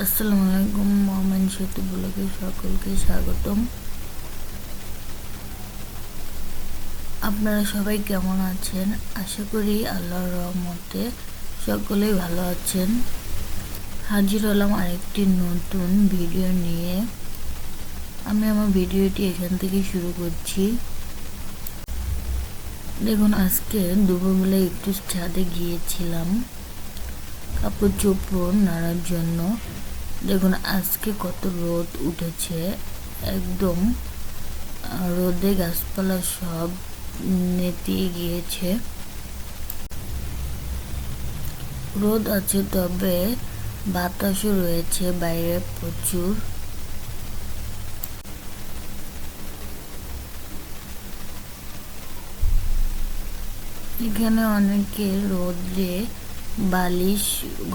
আসসালামু আলাইকুম। মোহাম্মদ সেতু ব্লগে সকলকে স্বাগতম। আপনারা সবাই কেমন আছেন? আশা করি আল্লাহর রহমতে সকলেই ভালো আছেন। হাজির হলাম আরেকটি নতুন ভিডিও নিয়ে। আমি আমার ভিডিওটি এখান থেকে শুরু করছি। দেখুন, আজকে দুপুরবেলা একটু ছাদে গিয়েছিলাম কাপড় চোপড় নাড়ার জন্য। দেখুন আজকে কত রোদ উঠেছে, একদম রোদে গাছপালা সব নেতিয়ে গিয়েছে। রোদ আছে, তবে বাতাসও রয়েছে বাইরে প্রচুর। এখানে অনেকে রোদে বালিশ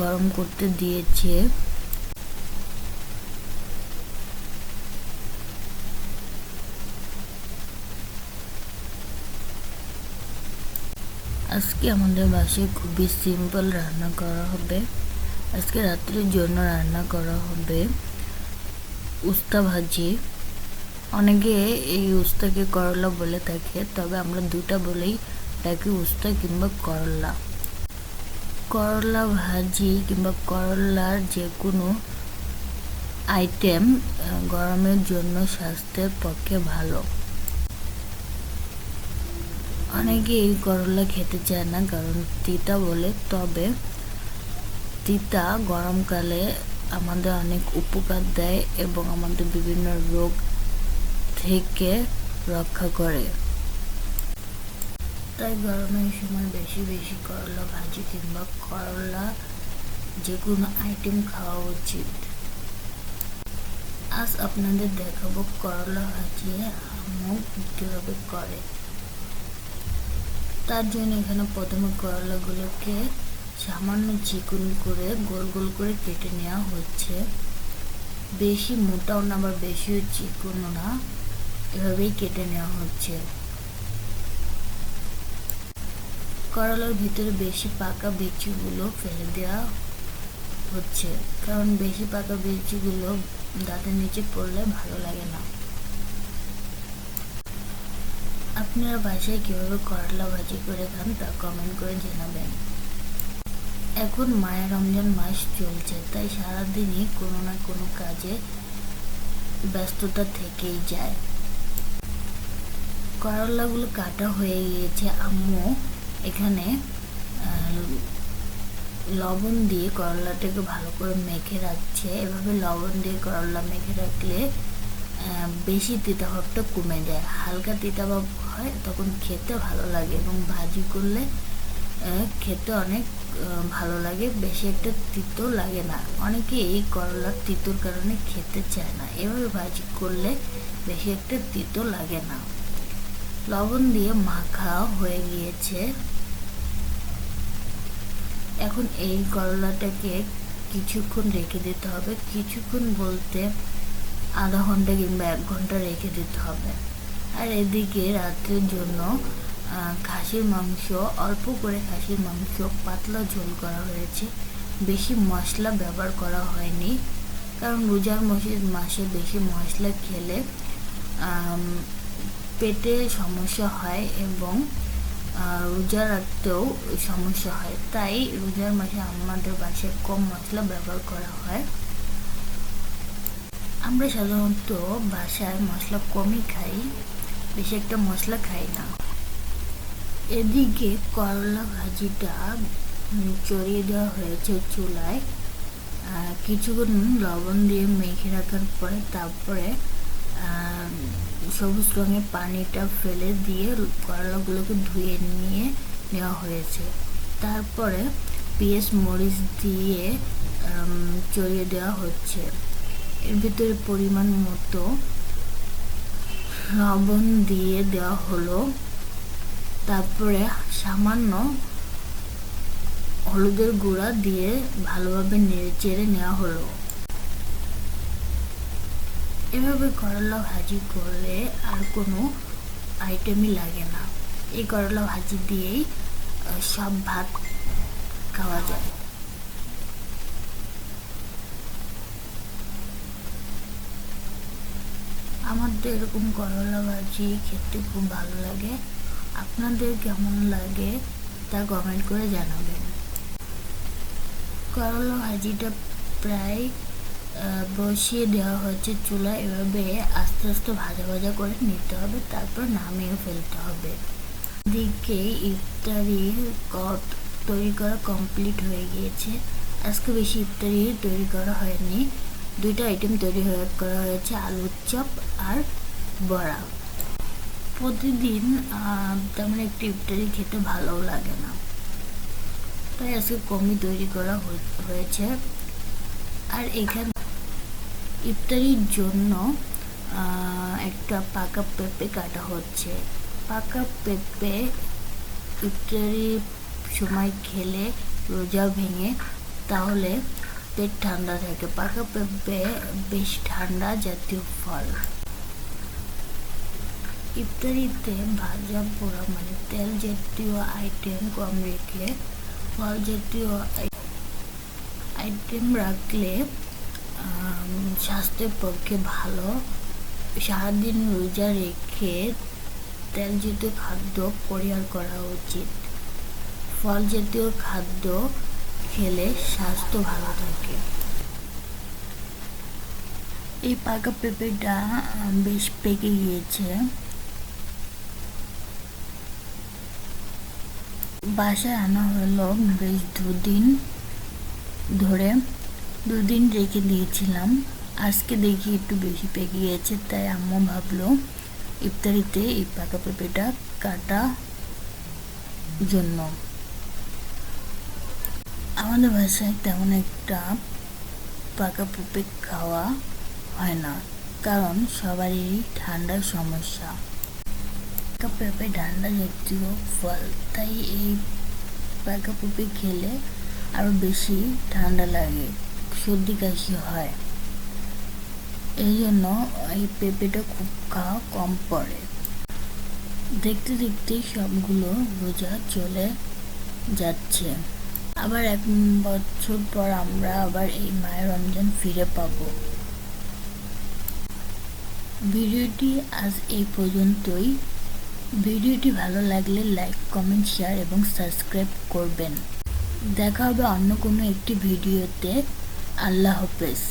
গরম করতে দিয়েছে। আজকে আমাদের বাসায় খুবই সিম্পল রান্না করা হবে। আজকে রাত্রের জন্য রান্না করা হবে উস্তা ভাজি। অনেকে এই উস্তাকে করলা বলে থাকে, তবে আমরা দুটা বলেই থাকি, উস্তা কিংবা করলা। করলা ভাজি কিংবা করলার যে কোনো আইটেম গরমের জন্য স্বাস্থ্যের পক্ষে ভালো। অনেকে এই করলা খেতে চায় না, কারণ তিতা বলে। তবে তিতা গরমকালে আমাদের অনেক উপকার দেয় এবং আমাদের বিভিন্ন রোগ থেকে রক্ষা করে। তাই গরমের সময় বেশি বেশি করলা ভাজি কিংবা করলা যে কোনো আইটেম খাওয়া উচিত। আজ আপনাদের দেখাবো করলা ভাজি আম্মু কীভাবে করে। তার জন্য এখানে প্রথমে করলাগুলোকে সামান্য চিকন করে গোল গোল করে কেটে নেওয়া হচ্ছে। বেশি মোটাও না আবার বেশিও চিকনও না, এভাবেই কেটে নেওয়া হচ্ছে। করলার ভিতরে বেশি পাকা বিচিগুলো ফেলে দেওয়া হচ্ছে, কারণ বেশি পাকা বিচিগুলো দাঁতের নিচে পড়লে ভালো লাগে না। আপনারা বাসায় কিভাবে করলা ভাজি করে খান তা কমেন্ট করে জানাবেন। এখন মায়ের রমজান মাস চলছে, তাই সারাদিনই কোনো না কোনো কাজে ব্যস্ততা থেকেই যায়। করলাগুলো কাটা হয়ে গিয়েছে। আম্মু এখানে লবণ দিয়ে করলাটাকে ভালো করে মেখে রাখছে। এভাবে লবণ দিয়ে করলা মেখে রাখলে বেশি তিতা ভাবটা কমে যায়। হালকা তিতা ভাব হয়, তখন খেতে ভালো লাগে এবং ভাজি করলে খেতে অনেক ভালো লাগে, বেশি একটা তিতো লাগে না। অনেকে এই করলার তিতোর কারণে খেতে চায় না। এভাবে ভাজি করলে বেশি একটা তিতো লাগে না। লবণ দিয়ে মাখা হয়ে গিয়েছে। এখন এই করলাটাকে কিছুক্ষণ রেখে দিতে হবে। কিছুক্ষণ বলতে আধা ঘন্টা কিংবা 1 ঘন্টা রেখে দিতে হবে। আর এদিকে রাত্রের জন্য খাসির মাংস, অল্প করে খাসির মাংস পাতলা ঝোল করা হয়েছে। বেশি মশলা ব্যবহার করা হয়নি, কারণ রোজার মাসে বেশি মশলা খেলে পেটে সমস্যা হয় এবং রোজা রাখতেও সমস্যা হয়। তাই রোজার মাসে আমাদের বাসায় কম মশলা ব্যবহার করা হয়। আমরা সাধারণত বাসায় মশলা কমই খাই, বেশি একটা মশলা খাই না। এদিকে করলা ভাজিটা চড়িয়ে দেওয়া হয়েছে চুলায়। কিছুক্ষণ লবণ দিয়ে মেখে রাখার পরে তারপরে সবুজ রঙের পানিটা ফেলে দিয়ে করলাগুলোকে ধুয়ে নিয়ে নেওয়া হয়েছে। তারপরে পেঁয়াজ মরিচ দিয়ে চড়িয়ে দেওয়া হচ্ছে। এর ভিতরে পরিমাণ মতো লবণ দিয়ে দেওয়া হলো। তারপরে সামান্য হলুদের গুঁড়া দিয়ে ভালোভাবে নেড়েচেড়ে নেওয়া হলো। এভাবে করলা ভাজি করলে আর কোনো আইটেমই লাগে না। এই করলা ভাজি দিয়েই সব ভাত খাওয়া যায়। আমার তো এরকম করলা ভাজি খেতে খুব ভালো লাগে। আপনাদের কেমন লাগে তা কমেন্ট করে জানাবেন। করলা ভাজিটা প্রায় বসিয়ে দেওয়া হচ্ছে চুলা। এভাবে আস্তে আস্তে ভাজা ভাজা করে নিতে হবে, তারপর নামিয়ে ফেলতে হবে। দিকে ইফতারি তৈরি করা কমপ্লিট হয়ে গিয়েছে। আজকে বেশি ইফতারি তৈরি করা হয়নি, 2টা আইটেম তৈরি করা হয়েছে, আলুর চপ আর বড়া। প্রতিদিন তেমন একটি ইফতারি খেতে ভালো লাগে না, তাই আজকে কমই তৈরি করা হয়েছে। আর এখানে ইফতারির জন্য একটা পাকা পেঁপে কাটা হচ্ছে। পাকা পেঁপে ইফতারির সময় খেলে রোজা ভেঙে, তাহলে পেট ঠান্ডা থাকে। পাকা পেঁপে বেশ ঠান্ডা জাতীয় ফল। ইফতারিতে ভাজা পোড়া মানে তেল জাতীয় আইটেম কম রেখে ফল জাতীয় আইটেম রাখলে স্বাস্থ্যের পক্ষে ভালো। সারাদিন রোজা রেখে তেল জাতীয় খাদ্য পরিহার করা উচিত। ফল জাতীয় খাদ্য খেলে স্বাস্থ্য ভালো থাকে। এই পাকা পেঁপেটা বেশ পেকে গিয়েছে। বাসায় আনা হলো বেশ 2 দিন রেখে দিয়েছিলাম। আজকে দেখি একটু বেশি পেকে গিয়েছে, তাই আম্মু ভাবলো ইফতারিতে এই পাকা পেঁপেটা কাটা জন্য। আমাদের বাসায় তেমন একটা পাকা পেঁপে খাওয়া হয় না, কারণ সবারই ঠান্ডার সমস্যা। পাকা পেঁপে ঠান্ডা জাতীয় ফল, তাই এই পাকা পেঁপে খেলে আরো বেশি ঠান্ডা লাগে, সর্দি কাশি হয়। এই জন্য এই পেঁপেটা খুব খাওয়া কম পড়ে। দেখতে দেখতে সবগুলো রোজা চলে যাচ্ছে। আবার 1 বছর পর আমরা আবার এই মায়ের রমজান ফিরে পাবো। ভিডিওটি আজ এই পর্যন্তই। ভিডিওটি ভালো লাগলে লাইক, কমেন্ট, শেয়ার এবং সাবস্ক্রাইব করবেন। দেখা হবে অন্য কোনো একটি ভিডিওতে। আল্লাহ হাফেজ।